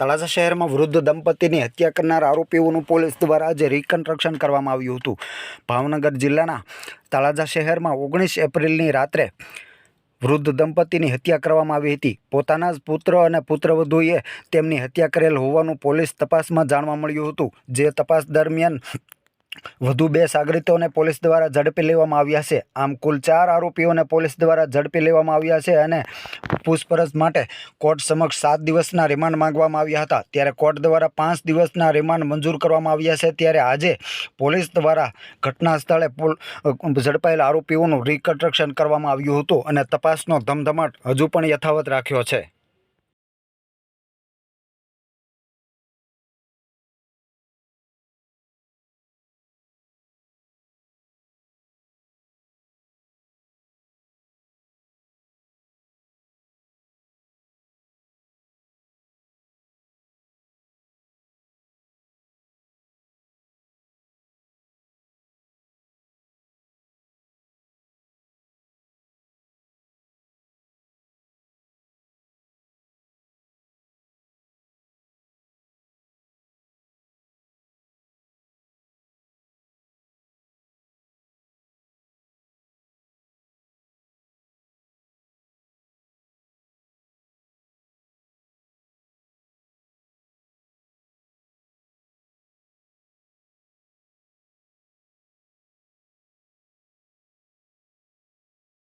તળાજા શહેરમાં વૃદ્ધ દંપતીની હત્યા કરનાર આરોપીઓનું પોલીસ દ્વારા આજે રિકન્સ્ટ્રક્શન કરવામાં આવ્યું હતું। ભાવનગર જિલ્લાના તળાજા શહેરમાં 19 એપ્રિલની રાત્રે વૃદ્ધ દંપતીની હત્યા કરવામાં આવી હતી। પોતાના જ પુત્ર અને પુત્રવધૂએ તેમની હત્યા કરેલ હોવાનું પોલીસ તપાસમાં જાણવા મળ્યું હતું। જે તપાસ દરમિયાન વધુ 2 સાગરીતોને પોલીસ દ્વારા ઝડપી લેવામાં આવ્યા છે। આમ કુલ 4 આરોપીઓને પોલીસ દ્વારા ઝડપી લેવામાં આવ્યા છે અને પૂછપરછ માટે કોર્ટ સમક્ષ 7 દિવસના રિમાન્ડ માંગવામાં આવ્યા હતા। ત્યારે કોર્ટ દ્વારા 5 દિવસના રિમાન્ડ મંજૂર કરવામાં આવ્યા છે। ત્યારે આજે પોલીસ દ્વારા ઘટના સ્થળે ઝડપાયેલા આરોપીઓનું રિકન્સ્ટ્રક્શન કરવામાં આવ્યું હતું અને તપાસનો ધમધમાટ હજુ પણ યથાવત રાખ્યો છે।